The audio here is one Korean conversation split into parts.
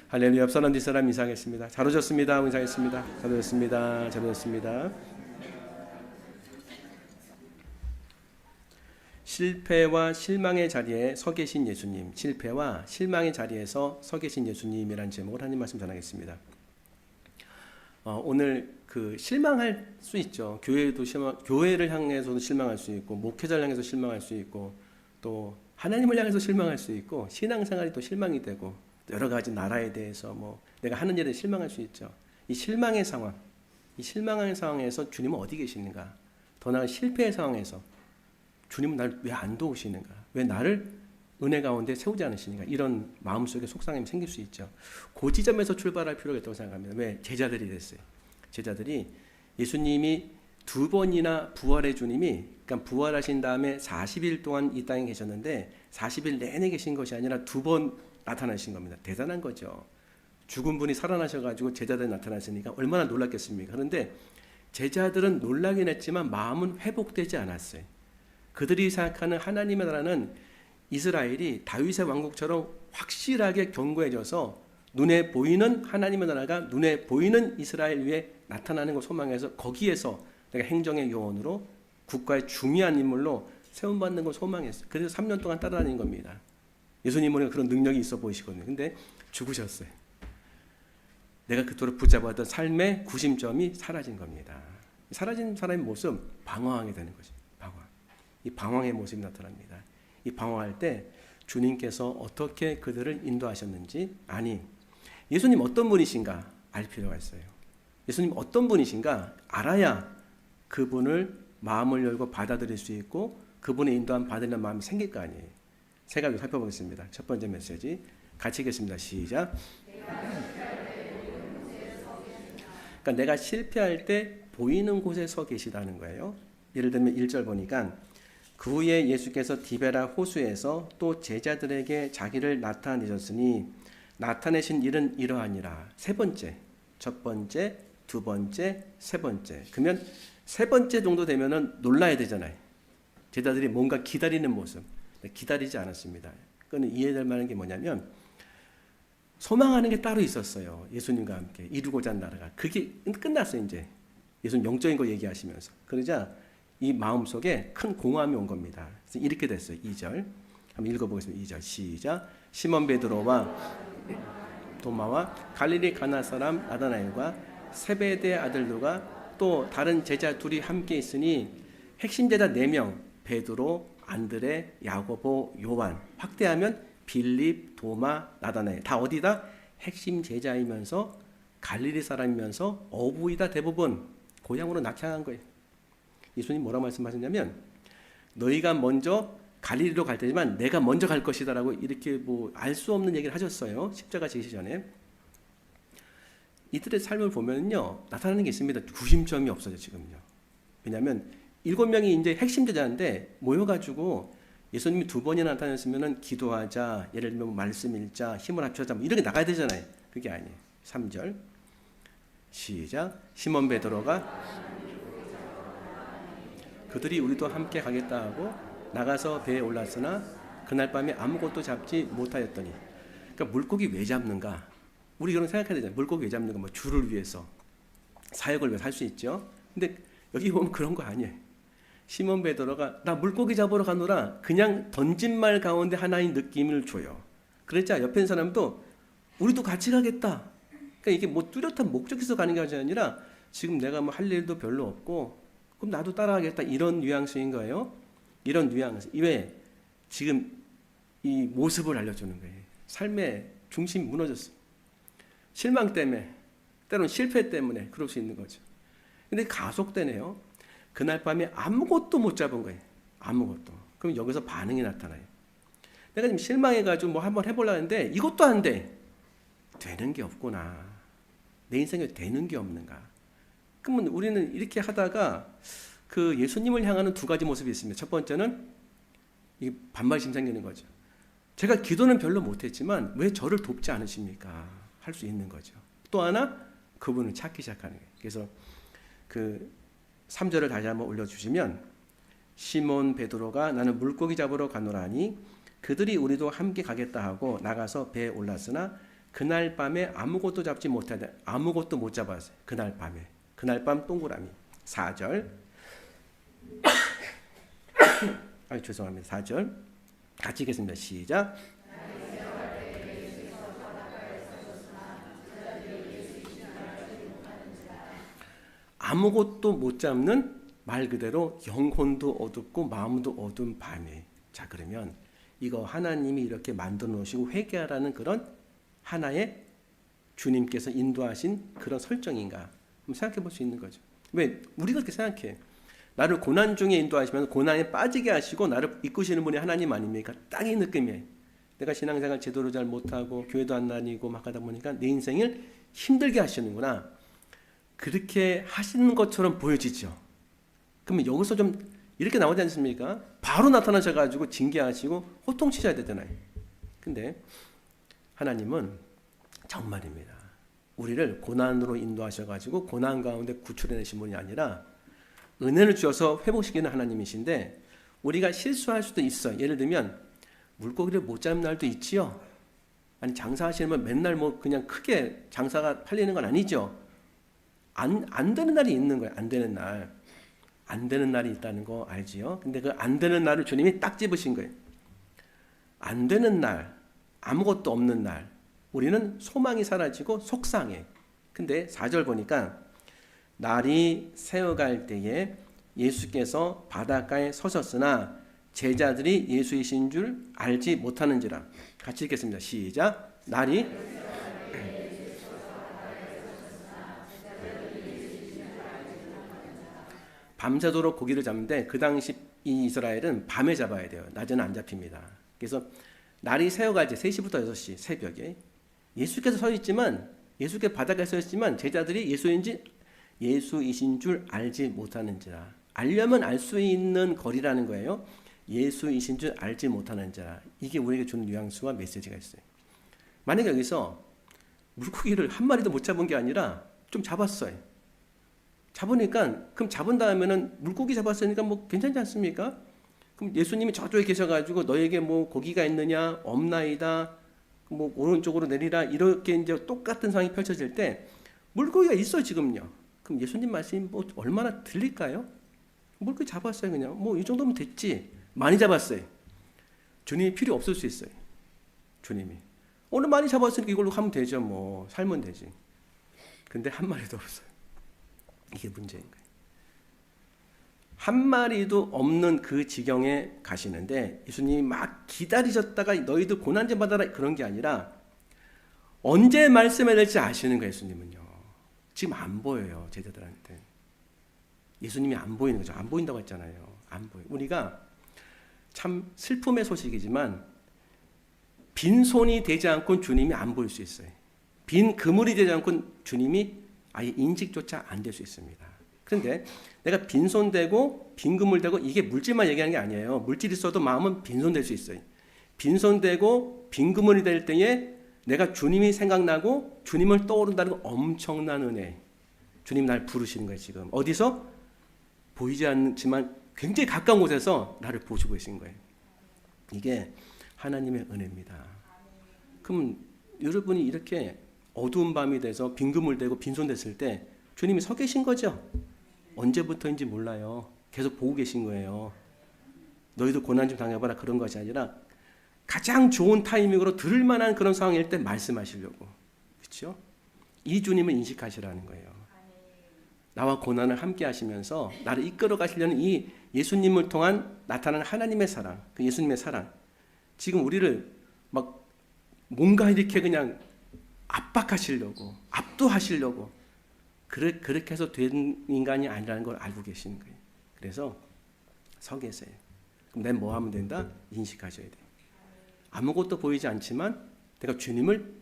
할렐루야. 옆 사람 뒷사람 인사하겠습니다. 잘 오셨습니다. 인사하겠습니다. 잘 오셨습니다. 잘 오셨습니다. 실패와 실망의 자리에 서 계신 예수님, 실패와 실망의 자리에서 서 계신 예수님이라는 제목으로 하나님 말씀 전하겠습니다. 오늘 실망할 수 있죠. 교회를 향해서도 실망할 수 있고, 목회자를 향해서 실망할 수 있고, 또 하나님을 향해서 실망할 수 있고, 신앙생활이 또 실망이 되고, 여러 가지 나라에 대해서 내가 하는 일에 실망할 수 있죠. 이 실망의 상황, 이 실망의 상황에서 주님은 어디 계시는가? 더 나아가 실패의 상황에서 주님은 나를 왜 안 도우시는가? 왜 나를 은혜 가운데 세우지 않으시는가? 이런 마음속에 속상함이 생길 수 있죠. 그 지점에서 출발할 필요가 있다고 생각합니다. 왜? 제자들이 됐어요. 제자들이 예수님이 2번이나 부활의 주님이, 그러니까 부활하신 다음에 40일 동안 이 땅에 계셨는데 40일 내내 계신 것이 아니라 2번 나타나신 겁니다. 대단한 거죠. 죽은 분이 살아나셔가지고 제자들이 나타났으니까 얼마나 놀랐겠습니까? 그런데 제자들은 놀라긴 했지만 마음은 회복되지 않았어요. 그들이 생각하는 하나님의 나라는 이스라엘이 다윗의 왕국처럼 확실하게 견고해져서 눈에 보이는 하나님의 나라가 눈에 보이는 이스라엘 위에 나타나는 걸 소망해서 거기에서 내가 행정의 요원으로 국가의 중요한 인물로 세움받는 걸 소망했어요. 그래서 3년 동안 따라다닌 겁니다. 예수님은 그런 능력이 있어 보이시거든요. 근데 죽으셨어요. 내가 그토록 붙잡았던 삶의 구심점이 사라진 겁니다. 사라진 사람의 모습, 방황하게 되는 거죠. 이 방황의 모습이 나타납니다. 이 방황할 때 주님께서 어떻게 그들을 인도하셨는지, 아니 예수님 어떤 분이신가 알 필요가 있어요. 예수님 어떤 분이신가 알아야 그분을 마음을 열고 받아들일 수 있고 그분의 인도함 받으려는 마음이 생길 거 아니에요. 세 가지 살펴보겠습니다. 첫 번째 메시지 같이 읽겠습니다. 시작. 그러니까 내가 실패할 때 보이는 곳에 서 계시다는 거예요. 예를 들면 1절 보니까 그 후에 예수께서 디베라 호수에서 또 제자들에게 자기를 나타내셨으니 나타내신 일은 이러하니라. 세 번째, 첫 번째, 두 번째, 세 번째. 그러면 세 번째 정도 되면은 놀라야 되잖아요. 제자들이 뭔가 기다리는 모습. 기다리지 않았습니다. 그거는 이해될 만한 게 뭐냐면 소망하는 게 따로 있었어요. 예수님과 함께 이루고자 하는 나라가. 그게 끝났어요. 이제 예수님 영적인 거 얘기하시면서. 그러자 이 마음속에 큰 공허함이 온 겁니다. 그래서 이렇게 됐어요. 2절 한번 읽어보겠습니다. 2절 시작. 시몬 베드로와 도마와 갈릴리 가나 사람 나다나엘과 세베대 아들 누가 또 다른 제자 둘이 함께 있으니 핵심 제자 4명 베드로, 안드레, 야고보, 요한, 확대하면 빌립, 도마, 나다나엘. 다 어디다? 핵심 제자이면서 갈릴리 사람이면서 어부이다. 대부분 고향으로 낙향한 거예요. 예수님 뭐라고 말씀하셨냐면 너희가 먼저 갈릴리로 갈 테지만 내가 먼저 갈 것이다라고 이렇게 알 수 없는 얘기를 하셨어요. 십자가 지기 전에. 이들의 삶을 보면요 나타나는 게 있습니다. 구심점이 없어져 지금요. 왜냐하면 7명이 이제 핵심 제자인데 모여가지고 예수님이 2번이나 나타났으면은 기도하자, 예를 들면 말씀 읽자, 힘을 합쳐자 이렇게 나가야 되잖아요. 그게 아니에요. 3절 시작. 시몬 베드로가 그들이 우리도 함께 가겠다 하고 나가서 배에 올랐으나 그날 밤에 아무것도 잡지 못하였더니. 그러니까 물고기 왜 잡는가? 우리 그런 생각해야 되잖아요. 물고기 왜 잡는가? 주를 위해서, 사역을 위해서 할 수 있죠. 근데 여기 보면 그런 거 아니에요. 시몬 베드로가 나 물고기 잡으러 가노라 그냥 던진 말 가운데 하나의 느낌을 줘요. 그랬자 옆에 있는 사람도 우리도 같이 가겠다. 그러니까 이게 뚜렷한 목적에서 가는 게 아니라 지금 내가 할 일도 별로 없고 그럼 나도 따라가겠다. 이런 뉘앙스인 거예요. 이런 뉘앙스. 왜? 지금 이 모습을 알려주는 거예요. 삶의 중심이 무너졌어요. 실망 때문에, 때로는 실패 때문에 그럴 수 있는 거죠. 근데 가속되네요. 그날 밤에 아무것도 못 잡은 거예요. 아무것도. 그럼 여기서 반응이 나타나요. 내가 지금 실망해가지고 한번 해보려는데 이것도 안 돼. 되는 게 없구나. 내 인생에 되는 게 없는가. 그러면 우리는 이렇게 하다가 예수님을 향하는 2가지 모습이 있습니다. 첫 번째는 이 반발심 생기는 거죠. 제가 기도는 별로 못했지만 왜 저를 돕지 않으십니까? 할 수 있는 거죠. 또 하나 그분을 찾기 시작하는 거예요. 그래서 3절을 다시 한번 올려주시면 시몬 베드로가 나는 물고기 잡으러 가노라니 그들이 우리도 함께 가겠다 하고 나가서 배에 올랐으나 그날 밤에 아무것도 잡지 못하다. 아무것도 못 잡았어요. 그날 밤에. 그날 밤 동그라미. 4절. 죄송합니다. 4절. 같이 읽겠습니다. 시작. 아무것도 못 잡는 말 그대로 영혼도 어둡고 마음도 어두운 밤에. 자, 그러면 이거 하나님이 이렇게 만들어 놓으시고 회개하라는 그런 하나의 주님께서 인도하신 그런 설정인가? 한번 생각해 볼 수 있는 거죠. 왜? 우리가 그렇게 생각해. 나를 고난 중에 인도하시면서 고난에 빠지게 하시고 나를 이끄시는 분이 하나님 아닙니까? 딱 이 느낌이에요. 내가 신앙생활 제대로 잘 못하고 교회도 안 다니고 막 하다 보니까 내 인생을 힘들게 하시는구나. 그렇게 하시는 것처럼 보여지죠. 그러면 여기서 좀 이렇게 나오지 않습니까? 바로 나타나셔가지고 징계하시고 호통치셔야 되잖아요. 근데 하나님은 정말입니다. 우리를 고난으로 인도하셔가지고 고난 가운데 구출해내신 분이 아니라 은혜를 주셔서 회복시키는 하나님이신데 우리가 실수할 수도 있어요. 예를 들면 물고기를 못 잡는 날도 있지요. 아니 장사하시면 맨날 뭐 그냥 크게 장사가 팔리는 건 아니죠. 안 되는 날이 있는 거예요. 안 되는 날. 안 되는 날이 있다는 거 알지요? 근데 그 안 되는 날을 주님이 딱 집으신 거예요. 안 되는 날, 아무것도 없는 날, 우리는 소망이 사라지고 속상해. 근데 4절 보니까 날이 새어갈 때에 예수께서 바닷가에 서셨으나 제자들이 예수이신 줄 알지 못하는지라. 같이 읽겠습니다. 시작. 날이 밤새도록 고기를 잡는데 그 당시 이 이스라엘은 밤에 잡아야 돼요. 낮에는 안 잡힙니다. 그래서 날이 새어갈 때 3시부터 6시 새벽에 예수께서 서 있지만 예수께서 바닷가에 서 있지만 제자들이 예수이신 줄 알지 못하는지라. 알려면 알 수 있는 거리라는 거예요. 예수이신 줄 알지 못하는지라. 이게 우리에게 주는 뉘앙스와 메시지가 있어요. 만약에 여기서 물고기를 한 마리도 못 잡은 게 아니라 좀 잡았어요. 잡으니까 그럼 잡은 다음에는 물고기 잡았으니까 뭐 괜찮지 않습니까? 그럼 예수님이 저쪽에 계셔가지고 너에게 뭐 고기가 있느냐 없나이다 뭐 오른쪽으로 내리라 이렇게 이제 똑같은 상황이 펼쳐질 때 물고기가 있어 지금요. 그럼 예수님 말씀이 뭐 얼마나 들릴까요? 물고기 잡았어요 그냥 뭐 이 정도면 됐지. 많이 잡았어요. 주님이 필요 없을 수 있어요. 주님이 오늘 많이 잡았으니까 이걸로 하면 되죠. 뭐 살면 되지. 근데 한 마리도 없어요. 이게 문제인 거예요. 한 마리도 없는 그 지경에 가시는데 예수님이 막 기다리셨다가 너희들 고난 좀 받아라 그런 게 아니라 언제 말씀해야 될지 아시는 거예요. 예수님은요. 지금 안 보여요. 제자들한테. 예수님이 안 보이는 거죠. 안 보인다고 했잖아요. 안 보여. 우리가 참 슬픔의 소식이지만 빈손이 되지 않고는 주님이 안 보일 수 있어요. 빈 그물이 되지 않고는 주님이 아예 인식조차 안 될 수 있습니다. 그런데 내가 빈손 되고 빈그물 되고 이게 물질만 얘기하는 게 아니에요. 물질이 있어도 마음은 빈손 될 수 있어요. 빈손 되고 빈그물이 될 때에 내가 주님이 생각나고 주님을 떠오른다는 건 엄청난 은혜. 주님 날 부르시는 거예요. 지금 어디서? 보이지 않지만 굉장히 가까운 곳에서 나를 보시고 계신 거예요. 이게 하나님의 은혜입니다. 그럼 여러분이 이렇게 어두운 밤이 돼서 빈그물 되고 빈손 됐을 때 주님이 서 계신 거죠. 언제부터인지 몰라요. 계속 보고 계신 거예요. 너희도 고난 좀 당해봐라 그런 것이 아니라 가장 좋은 타이밍으로 들을 만한 그런 상황일 때 말씀하시려고. 그렇죠? 이 주님을 인식하시라는 거예요. 나와 고난을 함께 하시면서 나를 이끌어 가시려는 이 예수님을 통한 나타나는 하나님의 사랑, 그 예수님의 사랑. 지금 우리를 막 뭔가 이렇게 그냥 압박하시려고, 압도하시려고 그렇게 해서 된 인간이 아니라는 걸 알고 계시는 거예요. 그래서 서 계세요. 그럼 내가 뭐 하면 된다? 인식하셔야 돼요. 아무것도 보이지 않지만 내가 주님을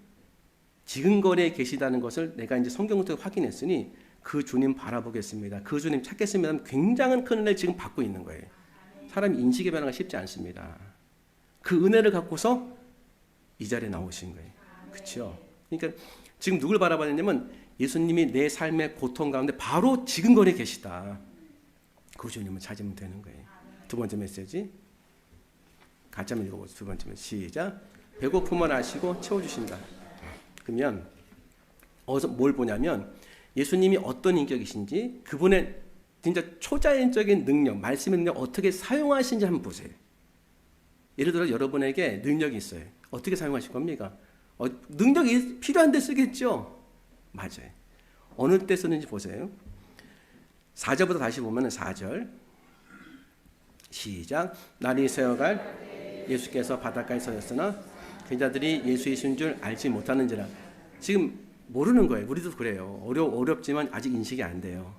지근거리에 계시다는 것을 내가 이제 성경을 통해 확인했으니 그 주님 바라보겠습니다. 그 주님 찾겠습니다 하면 굉장한 큰 은혜를 지금 받고 있는 거예요. 사람이 인식의 변화가 쉽지 않습니다. 그 은혜를 갖고서 이 자리에 나오신 거예요. 그렇죠? 그러니까 지금 누굴 바라봤냐면 예수님이 내 삶의 고통 가운데 바로 지근거리에 계시다. 그 주님을 찾으면 되는 거예요. 두 번째 메시지 같이 한번 읽어보세요. 두 번째 메시지 시작. 배고픔을 아시고 채워주신다. 그러면 어디서 뭘 보냐면 예수님이 어떤 인격이신지 그분의 진짜 초자연적인 능력, 말씀의 능력 어떻게 사용하시는지 한번 보세요. 예를 들어 여러분에게 능력이 있어요. 어떻게 사용하실 겁니까? 능력이 필요한 데 쓰겠죠? 맞아요. 어느 때 쓰는지 보세요. 4절부터 다시 보면 4절 시작. 날이 새어갈 예수께서 바닷가에 서셨으나 제자들이 예수이신 줄 알지 못하는지라. 지금 모르는 거예요. 우리도 그래요. 어렵지만 아직 인식이 안 돼요.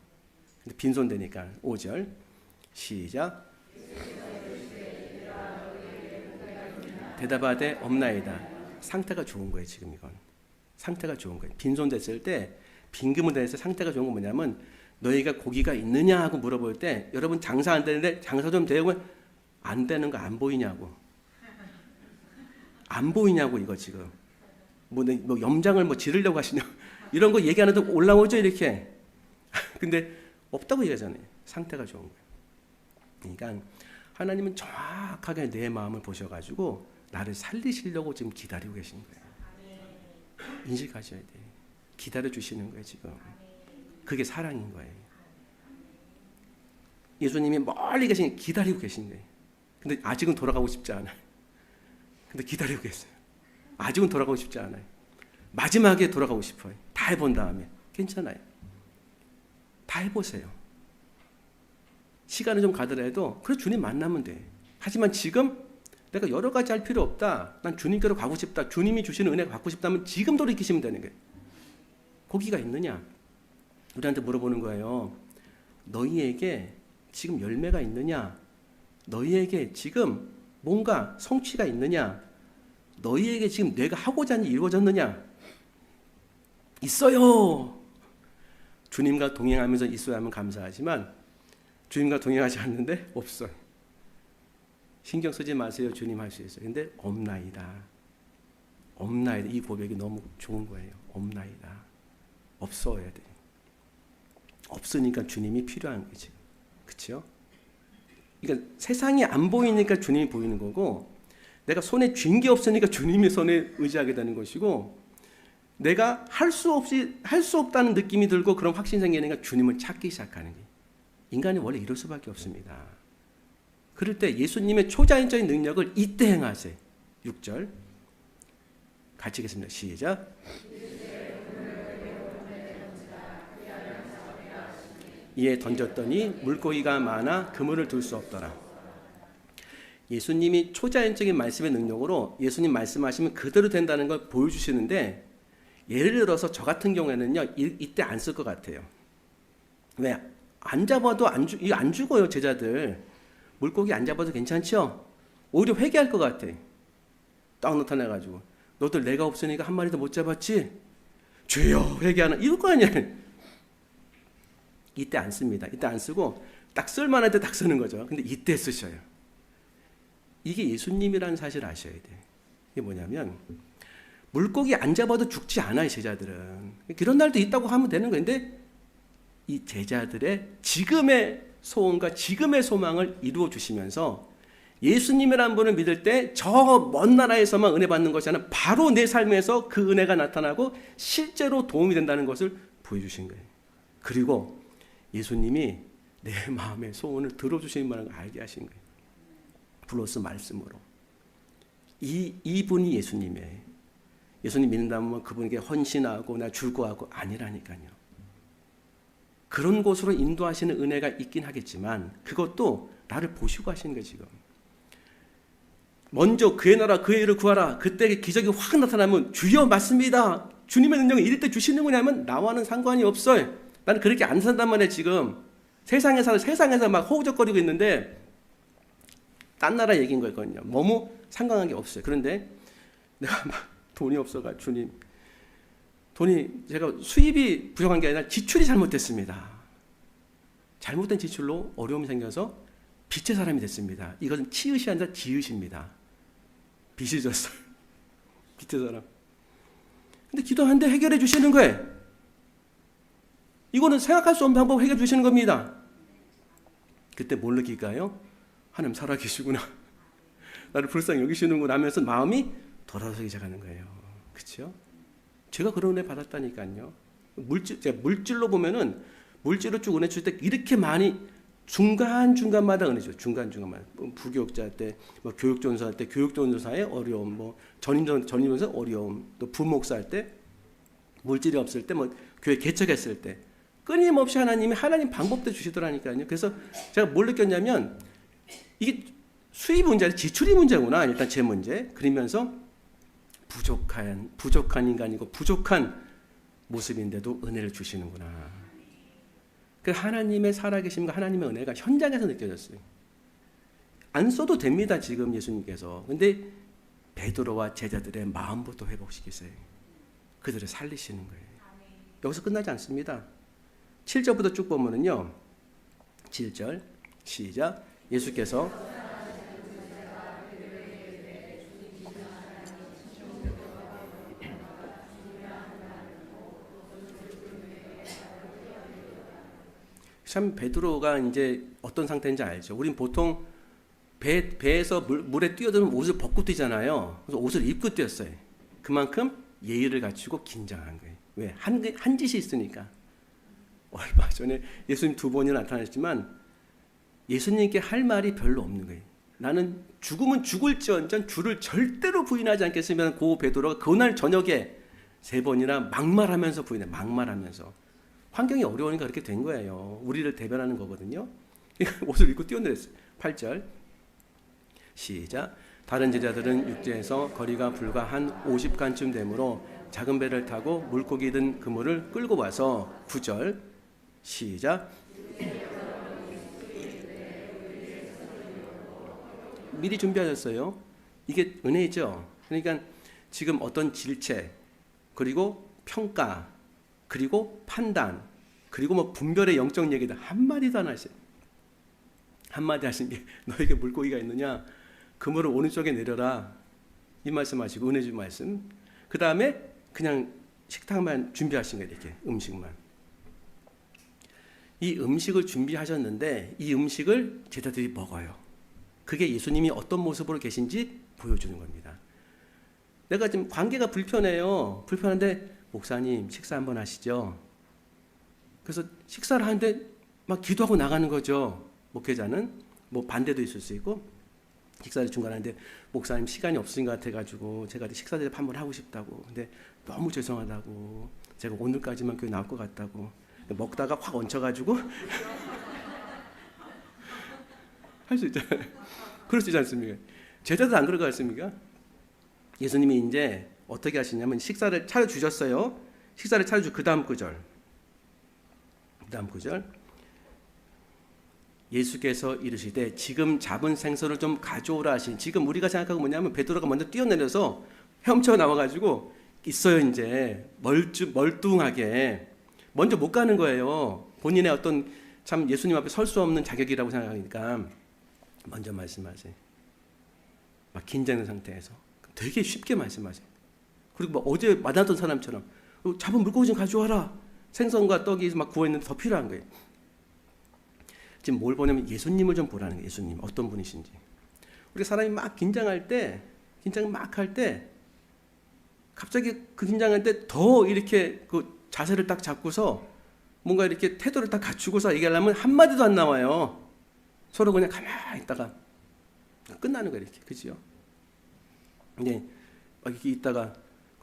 근데 빈손되니까 5절 시작. 대답하되 없나이다. 상태가 좋은 거예요. 지금 이건 상태가 좋은 거예요. 빈손됐을 때 빈금을 대서 상태가 좋은 건 뭐냐면 너희가 고기가 있느냐 하고 물어볼 때 여러분 장사 안 되는데 장사 좀 되고 안 되는 거 안 보이냐고. 안 보이냐고 이거 지금. 뭐 염장을 뭐 지르려고 하시냐. 이런 거 얘기 안 해도 올라오죠 이렇게. 근데 없다고 얘기하잖아요. 상태가 좋은 거예요. 그러니까 하나님은 정확하게 내 마음을 보셔가지고 나를 살리시려고 지금 기다리고 계신 거예요. 인식하셔야 돼요. 기다려 주시는 거예요 지금. 그게 사랑인 거예요. 예수님이 멀리 계신 기다리고 계신 거예요. 근데 아직은 돌아가고 싶지 않아요. 근데 기다리고 계세요. 아직은 돌아가고 싶지 않아요. 마지막에 돌아가고 싶어요. 다 해본 다음에. 괜찮아요. 다 해보세요. 시간은 좀 가더라도 그래 주님 만나면 돼. 하지만 지금 내가 여러 가지 할 필요 없다. 난 주님께로 가고 싶다. 주님이 주시는 은혜가 받고 싶다면 지금 돌이키시면 되는 거예요. 고기가 있느냐? 우리한테 물어보는 거예요. 너희에게 지금 열매가 있느냐? 너희에게 지금 뭔가 성취가 있느냐? 너희에게 지금 내가 하고자 하는 일이 이루어졌느냐? 있어요. 주님과 동행하면서 있어야 하면 감사하지만 주님과 동행하지 않는데 없어요. 신경 쓰지 마세요. 주님 할 수 있어요. 근데 없나이다. 없나이다. 이 고백이 너무 좋은 거예요. 없나이다. 없어야 돼. 없으니까 주님이 필요한 거지. 그렇죠? 그러니까 세상이 안 보이니까 주님이 보이는 거고 내가 손에 쥔 게 없으니까 주님이 손에 의지하게 되는 것이고 내가 할 수 없다는 느낌이 들고 그런 확신이 생기니까 주님을 찾기 시작하는 거예요. 인간이 원래 이럴 수밖에 없습니다. 그럴 때 예수님의 초자연적인 능력을 이때 행하세요. 6절 같이 읽겠습니다. 시작. 이에 던졌더니 물고기가 많아 그물을 들 수 없더라. 예수님이 초자연적인 말씀의 능력으로 예수님 말씀하시면 그대로 된다는 걸 보여주시는데 예를 들어서 저 같은 경우에는요 이때 안 쓸 것 같아요. 왜? 안 잡아도 안 죽어요 제자들. 물고기 안 잡아도 괜찮죠? 오히려 회개할 것 같아. 딱 나타나가지고 너들 내가 없으니까 한 마리도 못 잡았지? 주여 회개하나 이럴 거 아니야. 이때 안 씁니다. 이때 안 쓰고 딱 쓸만할 때 딱 쓰는 거죠. 근데 이때 쓰셔요. 이게 예수님이라는 사실을 아셔야 돼요. 이게 뭐냐면 물고기 안 잡아도 죽지 않아요. 제자들은. 그런 날도 있다고 하면 되는 건데 이 제자들의 지금의 소원과 지금의 소망을 이루어 주시면서 예수님이라는 분을 믿을 때 저 먼 나라에서만 은혜 받는 것이 아니라 바로 내 삶에서 그 은혜가 나타나고 실제로 도움이 된다는 것을 보여주신 거예요. 그리고 예수님이 내 마음의 소원을 들어주시는 걸 알게 하신 거예요. 플러스 말씀으로. 이분이 예수님이에요. 예수님 믿는다면 그분에게 헌신하고 나 줄거하고 아니라니까요. 그런 곳으로 인도하시는 은혜가 있긴 하겠지만 그것도 나를 보시고 하시는 거예요. 지금. 먼저 그의 나라 그의 일을 구하라. 그때 기적이 확 나타나면 주여 맞습니다. 주님의 능력을 이럴 때 주시는 거냐면 나와는 상관이 없어요. 나는 그렇게 안 산단 말이에요. 지금 세상에서 막 허우적거리고 있는데 딴 나라 얘기인 거거든요. 너무 상관한 게 없어요. 그런데 내가 막 돈이 없어가 주님 제가 수입이 부족한 게 아니라 지출이 잘못됐습니다. 잘못된 지출로 어려움이 생겨서 빚의 사람이 됐습니다. 이것은 치읓이 아니라 지읒입니다. 빚이 졌어요. 빚의 사람. 근데 기도하는데 해결해 주시는 거예요. 이거는 생각할 수 없는 방법을 해결해 주시는 겁니다. 그때 뭘 느낄까요? 하나님 살아계시구나. 나를 불쌍히 여기시는구나 하면서 마음이 돌아서기 시작하는 거예요. 그렇죠? 제가 그런 은혜 받았다니까요. 제가 물질로 보면은 물질로 쭉 은혜 줄 때 이렇게 많이 중간중간마다 은혜 줘요. 중간중간마다. 부교육자 할 때, 뭐 교육전사 할 때 교육전사의 어려움, 뭐 전임전사 어려움, 또 부목사 할 때 물질이 없을 때, 뭐 교회 개척했을 때 끊임없이 하나님 방법도 주시더라니까요. 그래서 제가 뭘 느꼈냐면 이게 수입 문제 아니라 지출이 문제구나. 일단 제 문제. 그러면서 부족한 인간이고 부족한 모습인데도 은혜를 주시는구나. 그 하나님의 살아계심과 하나님의 은혜가 현장에서 느껴졌어요. 안 써도 됩니다, 지금 예수님께서. 근데 베드로와 제자들의 마음부터 회복시키세요. 그들을 살리시는 거예요. 여기서 끝나지 않습니다. 7절부터 쭉 보면은요. 7절 시작. 예수께서 참 베드로가 이제 어떤 상태인지 알죠. 우린 보통 배에서 물에 뛰어들면 옷을 벗고 뛰잖아요. 그래서 옷을 입고 뛰었어요. 그만큼 예의를 갖추고 긴장한 거예요. 왜? 한 짓이 있으니까. 얼마 전에 예수님 2번이나 나타나셨지만 예수님께 할 말이 별로 없는 거예요. 나는 죽으면 죽을지언정 주를 절대로 부인하지 않겠으면 고 베드로가 그날 저녁에 3번이나 막말하면서 부인해. 막말하면서. 환경이 어려우니까 그렇게 된 거예요. 우리를 대변하는 거거든요. 옷을 입고 뛰어내렸어요. 8절 시작. 다른 제자들은 육지에서 거리가 불과 한 50간쯤 되므로 작은 배를 타고 물고기 든 그물을 끌고 와서 9절 시작. 미리 준비하셨어요. 이게 은혜죠. 그러니까 지금 어떤 질책 그리고 평가 그리고 판단 그리고 뭐 분별의 영적 얘기들 한마디도 안 하세요. 한마디 하신 게 너에게 물고기가 있느냐 그물을 오른쪽에 내려라 이 말씀 하시고 은혜 준 말씀 그 다음에 그냥 식탁만 준비하신 거예요. 이렇게 음식만 이 음식을 준비하셨는데 이 음식을 제자들이 먹어요. 그게 예수님이 어떤 모습으로 계신지 보여주는 겁니다. 내가 지금 관계가 불편한데 목사님 식사 한번 하시죠. 그래서 식사를 하는데 막 기도하고 나가는 거죠. 목회자는 뭐 반대도 있을 수 있고 식사를 중간하는데 목사님 시간이 없으신 것 같아가지고 제가 식사 대접 한번 하고 싶다고 근데 너무 죄송하다고 제가 오늘까지만 교회 나올 것 같다고 먹다가 확 얹혀가지고 할 수 있잖아요. 그럴 수 있지 않습니까? 제자도 안 그럴 것 같습니까? 예수님이 이제 어떻게 하시냐면 식사를 차려주셨어요. 식사를 차려주고 그 다음 구절 예수께서 이르시되 지금 잡은 생선을 좀 가져오라 하신 지금 우리가 생각하고 뭐냐면 베드로가 먼저 뛰어내려서 헤엄쳐 나와가지고 있어요. 이제 멀뚱하게 먼저 못 가는 거예요. 본인의 어떤 참 예수님 앞에 설 수 없는 자격이라고 생각하니까 먼저 말씀하세요. 막 긴장된 상태에서 되게 쉽게 말씀하세요. 그리고 뭐 어제 만났던 사람처럼 잡은 물고기 좀 가져와라. 생선과 떡이 막 구워있는데 더 필요한 거예요. 지금 뭘 보냐면 예수님을 좀 보라는 거예요. 예수님 어떤 분이신지. 우리 사람이 막 긴장할 때 긴장 막 할 때 갑자기 그 긴장할 때 더 이렇게 그 자세를 딱 잡고서 뭔가 이렇게 태도를 딱 갖추고서 얘기하려면 한마디도 안 나와요. 서로 그냥 가만히 있다가 끝나는 거예요. 이렇게 그죠? 근데 막 이렇게 있다가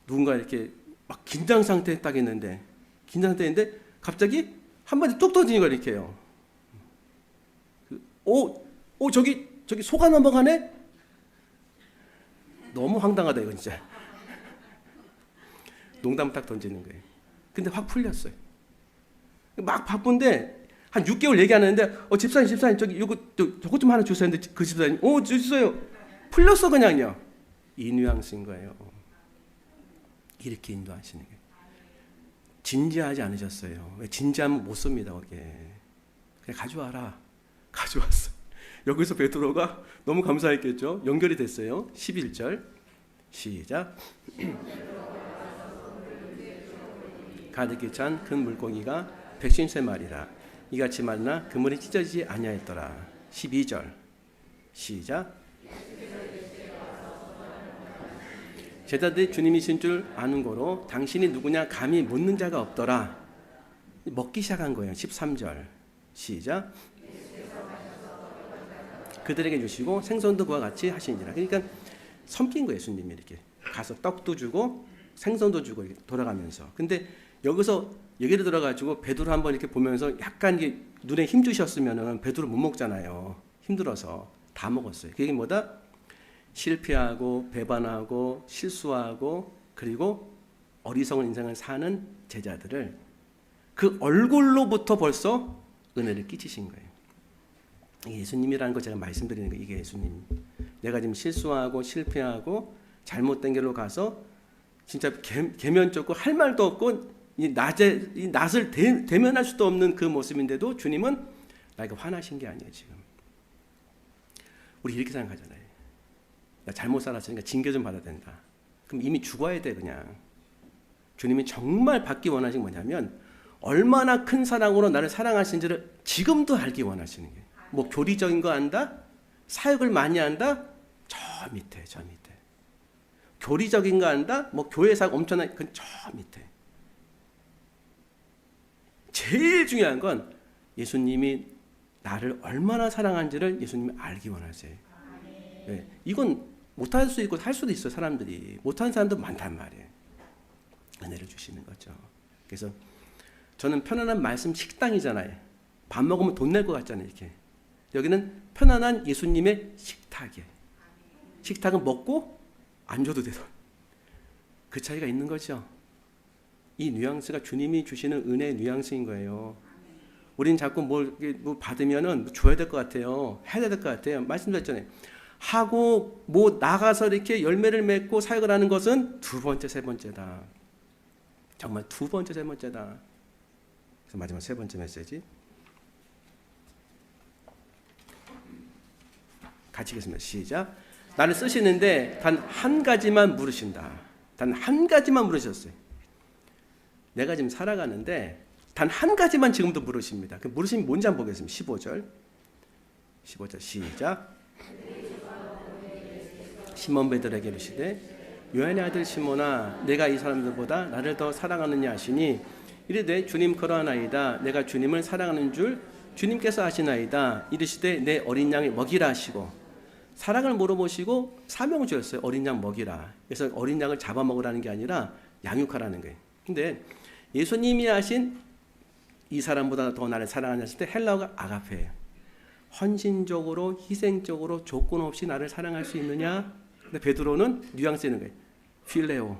누군가 이렇게 막 긴장 상태에 딱 있는데 긴장 상태인데 갑자기 한마디 뚝 터지는 거 이렇게 해요. 저기 소가 넘어가네? 너무 황당하다 이건 진짜. 농담 딱 던지는 거예요. 근데 확 풀렸어요. 막 바쁜데 한 6개월 얘기하는데 집사님 저기 저것 좀 하나 주세요. 근데 그 집사님 주세요. 풀렸어 그냥요. 이 뉘앙스인 거예요. 이렇게 인도하시는 거예요. 진지하지 않으셨어요. 왜 진지하면 못 씁니다. 거기에. 그냥 가져와라. 가져왔어. 여기서 베드로가 너무 감사했겠죠. 연결이 됐어요. 11절 시작. 가득히 찬 큰 물고기가 153마리라. 이같이 많으나 그물이 찢어지지 아니하였더라. 12절 시작. 제자들이 주님이신 줄 아는 거로 당신이 누구냐 감히 묻는 자가 없더라. 먹기 시작한 거예요. 13절 시작. 그들에게 주시고 생선도 그와 같이 하시니라. 그러니까 섬긴 거예요. 예수님이 이렇게 가서 떡도 주고 생선도 주고 이렇게 돌아가면서. 근데 여기서 얘기를 들어가지고 베드로 한번 이렇게 보면서 약간 이게 눈에 힘 주셨으면은 베드로 못 먹잖아요. 힘들어서 다 먹었어요. 그게 뭐다? 실패하고 배반하고 실수하고 그리고 어리석은 인생을 사는 제자들을 그 얼굴로부터 벌써 은혜를 끼치신 거예요. 이게 예수님이라는 거 제가 말씀드리는 거예요. 이게 예수님. 내가 지금 실수하고 실패하고 잘못된 길로 가서 진짜 개면쩍고 할 말도 없고 이 낯을 대면할 수도 없는 그 모습인데도 주님은 나에게 화나신 게 아니에요. 지금 우리 이렇게 생각하잖아요. 나 잘못 살았으니까 징계 좀 받아야 된다. 그럼 이미 죽어야 돼 그냥. 주님이 정말 받기 원하신 게 뭐냐면 얼마나 큰 사랑으로 나를 사랑하신지를 지금도 알기 원하시는 거예요. 뭐 교리적인 거 안다? 사역을 많이 한다? 저 밑에. 교리적인 거 안다? 뭐 교회 사역 엄청난 그건 저 밑에. 제일 중요한 건 예수님이 나를 얼마나 사랑한지를 예수님이 알기 원하세요. 네, 이건 못할 수 있고 할 수도 있어요. 사람들이 못하는 사람도 많단 말이에요. 은혜를 주시는 거죠. 그래서 저는 편안한 말씀 식당이잖아요. 밥 먹으면 돈 낼 것 같잖아요. 이렇게 여기는 편안한 예수님의 식탁이에요. 식탁은 먹고 안 줘도 돼요. 그 차이가 있는 거죠. 이 뉘앙스가 주님이 주시는 은혜의 뉘앙스인 거예요. 우린 자꾸 뭘 받으면은 줘야 될 것 같아요. 해야 될 것 같아요. 말씀드렸잖아요. 하고 뭐 나가서 이렇게 열매를 맺고 사역을 하는 것은 두 번째, 세 번째다. 정말 두 번째, 세 번째다. 그래서 마지막 세 번째 메시지. 같이 읽겠습니다. 시작. 나를 쓰시는데 단 한 가지만 물으신다. 단 한 가지만 물으셨어요. 내가 지금 살아가는데 단 한 가지만 지금도 물으십니다. 그 물으심이 뭔지 한번 보겠습니다. 15절 시작. 시몬 베드로에게 이르시되 요한의 아들 시몬아 내가 이 사람들보다 나를 더 사랑하느냐 하시니 이르되 주님 그러하나이다. 내가 주님을 사랑하는 줄 주님께서 아시나이다. 이르시되 내 어린 양을 먹이라 하시고 사랑을 물어보시고 사명을 주셨어요. 어린 양 먹이라. 그래서 어린 양을 잡아먹으라는 게 아니라 양육하라는 거예요. 근데 예수님이 하신 이 사람보다 더 나를 사랑하냐 하실 때 헬라어가 아가페예요. 헌신적으로 희생적으로 조건 없이 나를 사랑할 수 있느냐? 근데 베드로는 뉘앙스 있는 거예요. 필레오.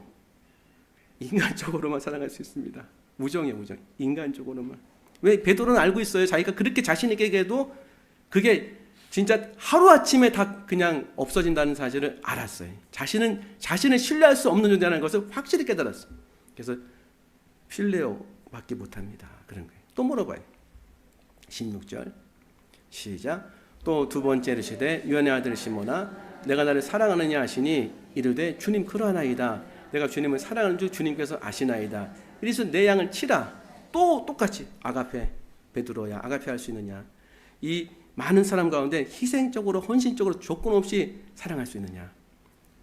인간적으로만 사랑할 수 있습니다. 우정이에요, 우정. 인간적으로만. 왜 베드로는 알고 있어요. 자기가 그렇게 자신 있게 얘기해도 그게 진짜 하루아침에 다 그냥 없어진다는 사실을 알았어요. 자신을 신뢰할 수 없는 존재라는 것을 확실히 깨달았어요. 그래서 필레오밖에 못합니다. 그런 거예요. 또 물어봐요. 16절 시작. 또 두 번째 이르시되 요한의 아들 시몬아 내가 나를 사랑하느냐 하시니 이르되 주님 그러하나이다. 내가 주님을 사랑하는 줄 주님께서 아시나이다. 이래서 내 양을 치라. 또 똑같이 아가페. 베드로야 아가페 할 수 있느냐. 이 많은 사람 가운데 희생적으로 헌신적으로 조건 없이 사랑할 수 있느냐.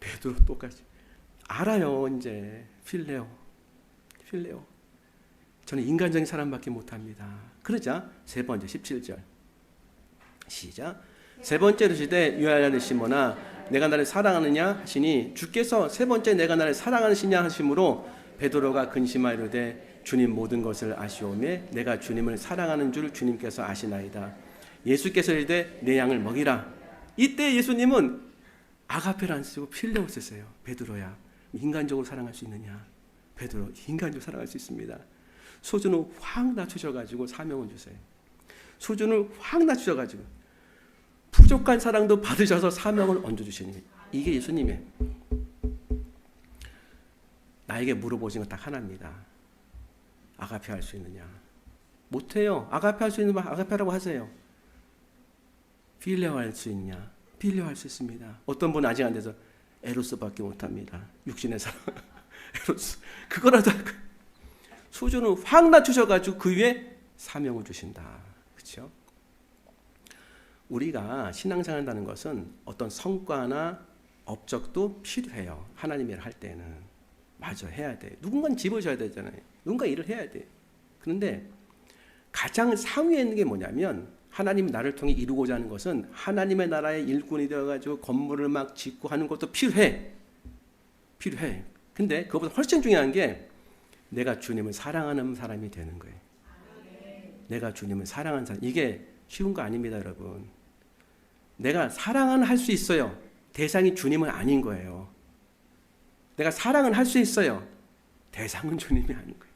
베드로 똑같이 알아요. 이제 필레오. 저는 인간적인 사람밖에 못합니다. 그러자 세 번째 17절 시작. 세 번째 이르시되 요한의 아들 시몬아 내가 나를 사랑하느냐 하시니 주께서 세 번째 내가 나를 사랑하시냐 하심으로 베드로가 근심하이르되 주님 모든 것을 아시오매 내가 주님을 사랑하는 줄 주님께서 아시나이다. 예수께서 이르되 내 양을 먹이라. 이때 예수님은 아가페를 안 쓰고 필레오 쓰세요. 베드로야 인간적으로 사랑할 수 있느냐. 베드로 인간적으로 사랑할 수 있습니다. 수준을 확 낮추셔가지고 사명을 주세요. 수준을 확 낮추셔가지고 부족한 사랑도 받으셔서 사명을 얹어주시는 거예요. 이게 예수님의 나에게 물어보신 건 딱 하나입니다. 아가페 할 수 있느냐. 못해요. 아가페 할 수 있는 말 아가페라고 하세요. 필레오 할 수 있냐. 필레오 할 수 있습니다. 어떤 분은 아직 안 돼서 에로스밖에 못합니다. 육신의 사랑 에로스 그거라도 수준을 확 낮추셔가지고 그 위에 사명을 주신다. 그렇죠? 우리가 신앙생활 한다는 것은 어떤 성과나 업적도 필요해요. 하나님의 일을 할 때는. 맞아, 해야 돼. 누군가는 집을 져야 되잖아요. 누군가 일을 해야 돼. 그런데 가장 상위에 있는 게 뭐냐면 하나님이 나를 통해 이루고자 하는 것은 하나님의 나라의 일꾼이 되어가지고 건물을 막 짓고 하는 것도 필요해. 필요해. 근데 그것보다 훨씬 중요한 게 내가 주님을 사랑하는 사람이 되는 거예요. 내가 주님을 사랑하는 사람. 이게 쉬운 거 아닙니다, 여러분. 내가 사랑은 할 수 있어요. 대상이 주님은 아닌 거예요. 내가 사랑은 할 수 있어요. 대상은 주님이 아닌 거예요.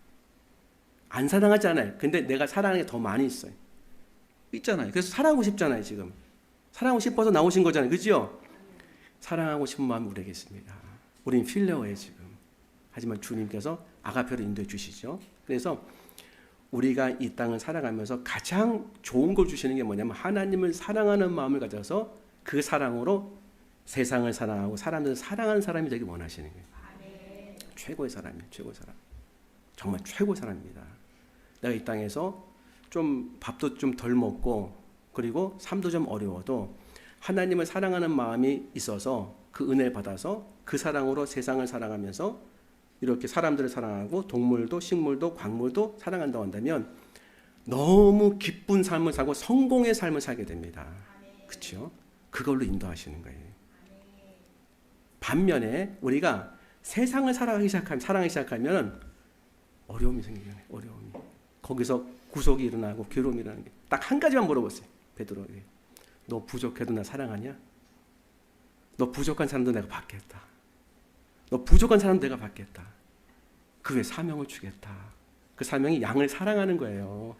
안 사랑하지 않아요. 근데 내가 사랑하는 게 더 많이 있어요. 있잖아요. 그래서 사랑하고 싶잖아요, 지금. 사랑하고 싶어서 나오신 거잖아요. 그죠? 사랑하고 싶은 마음이 우리에게 있습니다. 우린 필레오예요, 지금. 하지만 주님께서 아가페로 인도해 주시죠. 그래서 우리가 이 땅을 살아가면서 가장 좋은 걸 주시는 게 뭐냐면 하나님을 사랑하는 마음을 가져서 그 사랑으로 세상을 사랑하고 사람들을 사랑하는 사람이 되길 원하시는 거예요. 최고의 사람이에요. 최고의 사람. 정말 최고의 사람입니다. 내가 이 땅에서 좀 밥도 좀 덜 먹고 그리고 삶도 좀 어려워도 하나님을 사랑하는 마음이 있어서 그 은혜를 받아서 그 사랑으로 세상을 사랑하면서 이렇게 사람들을 사랑하고 동물도 식물도 광물도 사랑한다고 한다면 너무 기쁜 삶을 살고 성공의 삶을 살게 됩니다. 그렇죠? 그걸로 인도하시는 거예요. 반면에 우리가 세상을 사랑하기 시작하면 어려움이 생기잖아요. 어려움이. 거기서 구속이 일어나고 괴로움이 일어나는 게 딱 한 가지만 물어봤어요. 베드로에게. 너 부족해도 나 사랑하냐? 너 부족한 사람도 내가 받겠다. 너 부족한 사람도 내가 받겠다. 그 외에 사명을 주겠다. 그 사명이 양을 사랑하는 거예요.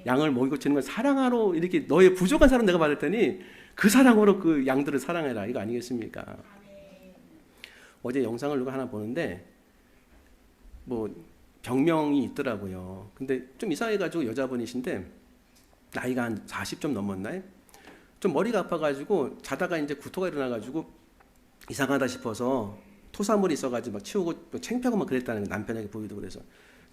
양을 먹이고 치는 건 사랑하러 이렇게 너의 부족한 사람 내가 받을 테니 그 사랑으로 그 양들을 사랑해라. 이거 아니겠습니까? 어제 영상을 누가 하나 보는데 뭐 병명이 있더라고요. 근데 좀 이상해가지고 여자분이신데 나이가 한 40 좀 넘었나요? 좀 머리가 아파가지고 자다가 이제 구토가 일어나가지고 이상하다 싶어서 토사물이 있어가지고 막 치우고 창피하고 막 그랬다는 거 남편에게 보이도 그래서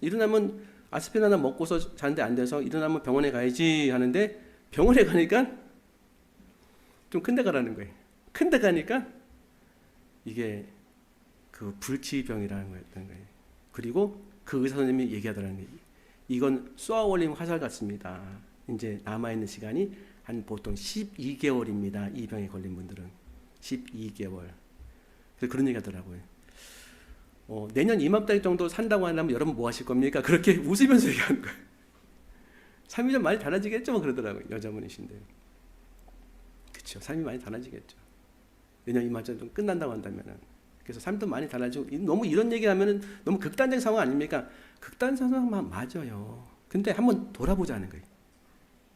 일어나면 아스피린 하나 먹고서 자는데 안 돼서 일어나면 병원에 가야지 하는데 병원에 가니까 좀 큰 데 가라는 거예요. 큰 데 가니까 이게 그 불치병이라는 거였던 거예요. 그리고 그 의사 선생님이 얘기하더라는 게 이건 쏘아올림 화살 같습니다. 이제 남아있는 시간이 한 보통 12개월입니다. 이 병에 걸린 분들은 12개월. 그래서 그런 얘기 하더라고요. 내년 이맘때 정도 산다고 하려면 여러분 뭐 하실 겁니까? 그렇게 웃으면서 얘기하는 거예요. 삶이 좀 많이 달라지겠죠? 뭐 그러더라고요. 여자분이신데. 그렇죠. 삶이 많이 달라지겠죠. 내년 이맘때 좀 끝난다고 한다면은. 그래서 삶도 많이 달라지고 너무 이런 얘기하면은 너무 극단적 상황 아닙니까? 극단적 상황만 맞아요. 근데 한번 돌아보자는 거예요.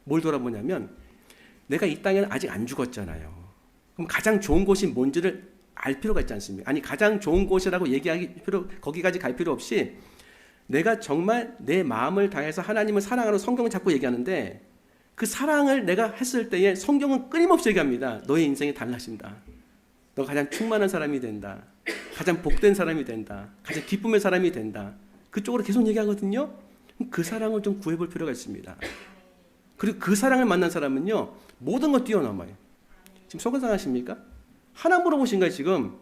뭘 돌아보냐면 내가 이 땅에는 아직 안 죽었잖아요. 그럼 가장 좋은 곳이 뭔지를 알 필요가 있지 않습니까? 아니 가장 좋은 곳이라고 얘기하기 거기까지 갈 필요 없이 내가 정말 내 마음을 다해서 하나님을 사랑하는 성경을 자꾸 얘기하는데 그 사랑을 내가 했을 때에 성경은 끊임없이 얘기합니다. 너의 인생이 달라진다. 너 가장 충만한 사람이 된다. 가장 복된 사람이 된다. 가장 기쁨의 사람이 된다. 그쪽으로 계속 얘기하거든요. 그 사랑을 좀 구해볼 필요가 있습니다. 그리고 그 사랑을 만난 사람은요. 모든 걸 뛰어넘어요. 지금 속은 상하십니까? 하나 물어보신 거예요. 지금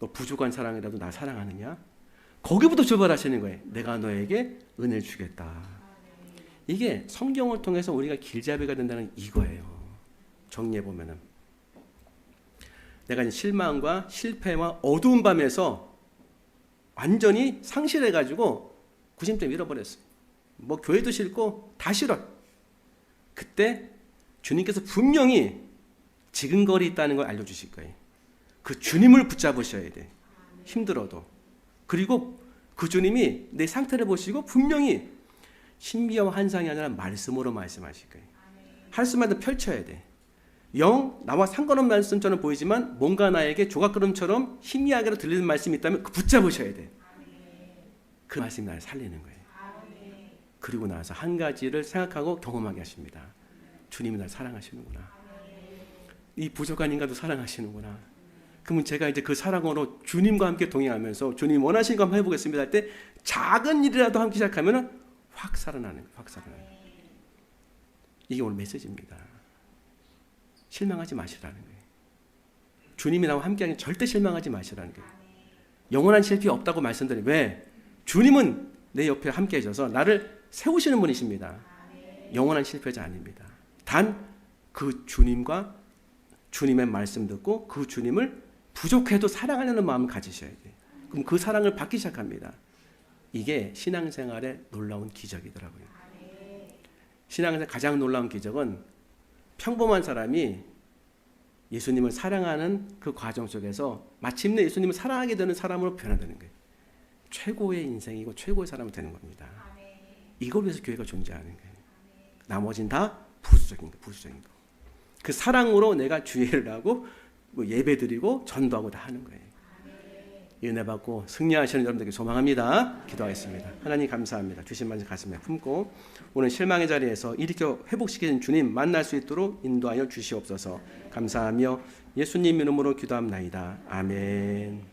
너 부족한 사랑이라도 나 사랑하느냐? 거기부터 출발하시는 거예요. 내가 너에게 은혜를 주겠다. 이게 성경을 통해서 우리가 길잡이가 된다는 이거예요. 정리해보면은 내가 이제 실망과 실패와 어두운 밤에서 완전히 상실해가지고 구심점 잃어버렸어요. 뭐 교회도 싫고 다 싫어. 그때 주님께서 분명히 지근거리 있다는 걸 알려주실 거예요. 그 주님을 붙잡으셔야 돼. 힘들어도. 그리고 그 주님이 내 상태를 보시고 분명히 신비와 환상이 아니라 말씀으로 말씀하실 거예요. 할 수만 펼쳐야 돼. 영 나와 상관없는 말씀처럼 보이지만 뭔가 나에게 조각그림처럼 희미하게 들리는 말씀이 있다면 그 붙잡으셔야 돼. 그 말씀이 나를 살리는 거예요. 그리고 나서 한 가지를 생각하고 경험하게 하십니다. 주님이 나를 사랑하시는구나. 이 부족한 인간도 사랑하시는구나. 그러면 제가 이제 그 사랑으로 주님과 함께 동행하면서 주님 원하시는 거 한번 해보겠습니다 할 때 작은 일이라도 함께 시작하면 확 살아나는 거예요. 확 살아나는 거예요. 이게 오늘 메시지입니다. 실망하지 마시라는 거예요. 주님이 나와 함께하니 절대 실망하지 마시라는 거예요. 영원한 실패 없다고 말씀드려요. 왜? 주님은 내 옆에 함께 해줘서 나를 세우시는 분이십니다. 영원한 실패자 아닙니다. 단 그 주님과 주님의 말씀 듣고 그 주님을 부족해도 사랑하려는 마음을 가지셔야 돼요. 그럼 그 사랑을 받기 시작합니다. 이게 신앙생활의 놀라운 기적이더라고요. 신앙생활의 가장 놀라운 기적은 평범한 사람이 예수님을 사랑하는 그 과정 속에서 마침내 예수님을 사랑하게 되는 사람으로 변화되는 거예요. 최고의 인생이고 최고의 사람이 되는 겁니다. 이걸 위해서 교회가 존재하는 거예요. 나머지는 다 부수적인 거, 부수적인 거. 그 사랑으로 내가 주의를 하고 뭐 예배드리고 전도하고 다 하는 거예요. 은혜 받고 승리하시는 여러분들에게 소망합니다. 기도하겠습니다. 하나님 감사합니다. 주신 말씀 가슴에 품고 오늘 실망의 자리에서 일으켜 회복시키는 주님 만날 수 있도록 인도하여 주시옵소서. 감사하며 예수님 이름으로 기도합나이다. 아멘.